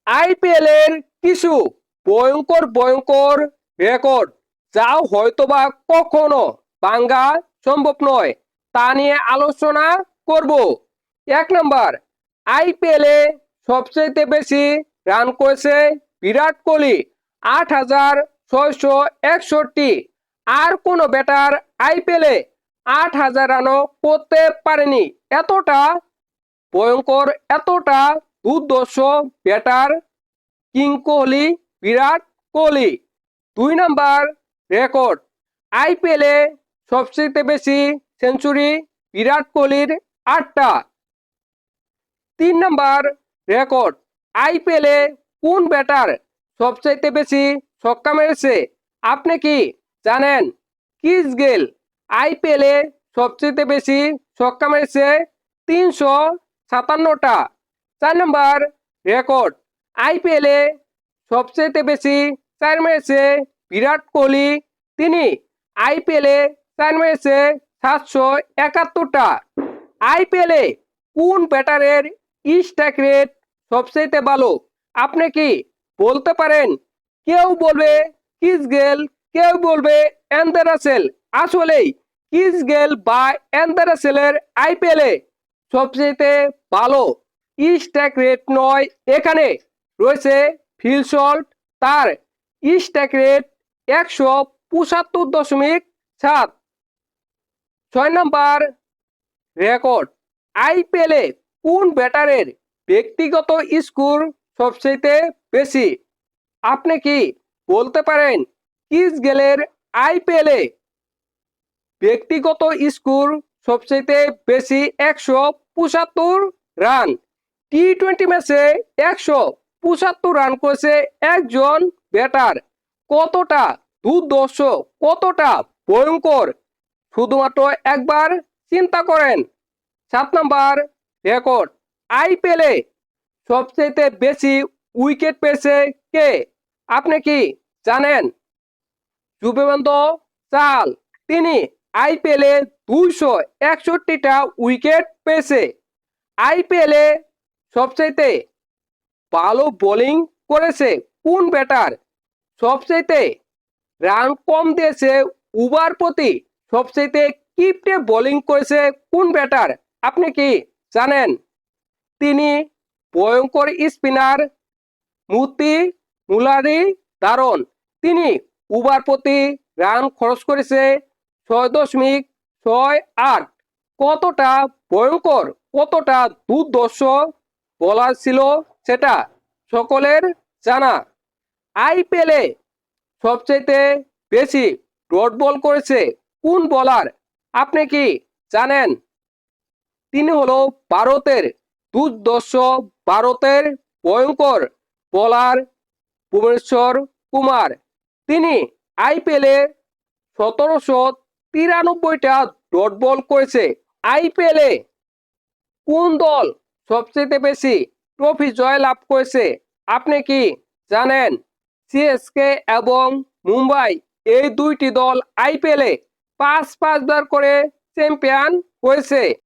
IPL এর কিছু ভয়ঙ্কর ভয়ঙ্কর রেকর্ড যা হয়তোবা কখনো ভাঙা সম্ভব নয় তা নিয়ে আলোচনা করব। 1 নম্বর, আইপিএল এ সবচেয়ে বেশি রান করেছে বিরাট কোহলি, 8,661। আর কোন ব্যাটার আইপিএল এ 8,000 রানও করতে পারেনি। এতটা ভয়ঙ্কর, এতটা দুর্ধর্ষ ব্যাটার কিং কোহলি, বিরাট কোহলি। 2 নম্বর রেকর্ড, আইপিএল এ সবচেয়ে বেশি সেঞ্চুরি বিরাট কোহলির 8টা। 3 নম্বর রেকর্ড, আইপিএল এ কোন ব্যাটার সবচাইতে বেশি ছক্কা মেরেছে? আপনি কি জানেন? ক্রিস গেল আইপিএল এ সবচেয়ে বেশি ছক্কা মেরেছে 357টা। 4 নম্বর রেকর্ড, আইপিএল এ সবচেয়ে বেশি চার মেরেছে বিরাট কোহলি, তিনি আইপিএল এ চার মেরেছে 771টা। আইপিএল এ কোন ব্যাটারের স্ট্রাইক রেট সবচেয়ে ভালো? আপনি কি বলতে পারেন? কেউ বলবে ক্রিস গেল, কেউ বলবে অ্যান্ডার রাসেল। আসলেই ক্রিস গেল বা অ্যান্ডার রাসেলের আইপিএল এ সবচেয়ে ভালো স্ট্রাইক রেট নয়, এখানে রয়েছে ফিল সল্ট, তার স্ট্রাইক রেট 175.7। 6 নম্বর রেকর্ড, আইপিএল এ কোন ব্যাটারের ব্যক্তিগত স্কোর সবচেয়ে বেশি? আপনি কি বলতে পারেন? ক্রিস গেলের আইপিএল এ ব্যক্তিগত স্কোর সবচেয়ে বেশি 175 রান। টি-20 ম্যাচে 175 রান করেছে একজন ব্যাটার। কতটা দুর্ধর্ষ, কতটা ভয়ঙ্কর, শুধুমাত্র একবার চিন্তা করেন। 7 নম্বর রেকর্ড, আইপিএল এ সবচেয়ে বেশি উইকেট পেয়েছে কে? আপনি কি জানেন? যুজবেন্দ্র চাহাল, তিনি আইপিএল এ 261টা উইকেট পেয়েছে। আইপিএল এ সবচেয়ে ভালো বোলিং করেছে কোন ব্যাটার? সবচেয়ে রান কম দিয়েছে ওভার প্রতি, সবচেয়ে কিপটে বোলিং করেছে কোন ব্যাটার? আপনি কি জানেন? তিনি ভয়ঙ্কর স্পিনার মুতি মুলারি দারুণ, তিনি ওভার প্রতি রান খরচ করেছে 6.68। কতটা ভয়ঙ্কর, কতটা দুর্ধর্ষ বলার ছিল সেটা সকলের জানা। আইপিএল এ সবচেয়ে বেশি ডট বল করেছে কোন বলার? আপনি কি জানেন? তিনি হলো ভারতের দুর্ধর্ষ, ভারতের ভয়ঙ্কর বোলার ভুবনেশ্বর কুমার। তিনি আইপিএল এ 1793টা ডট বল করেছে। আইপিএল এ কোন দল সবচেয়ে বেশি ট্রফি জয় লাভ করেছে? আপনি কি জানেন? সিএসকে এবং মুম্বাই, এই দুইটি দল আইপিএল এ 5 বার করে চ্যাম্পিয়ন হয়েছে।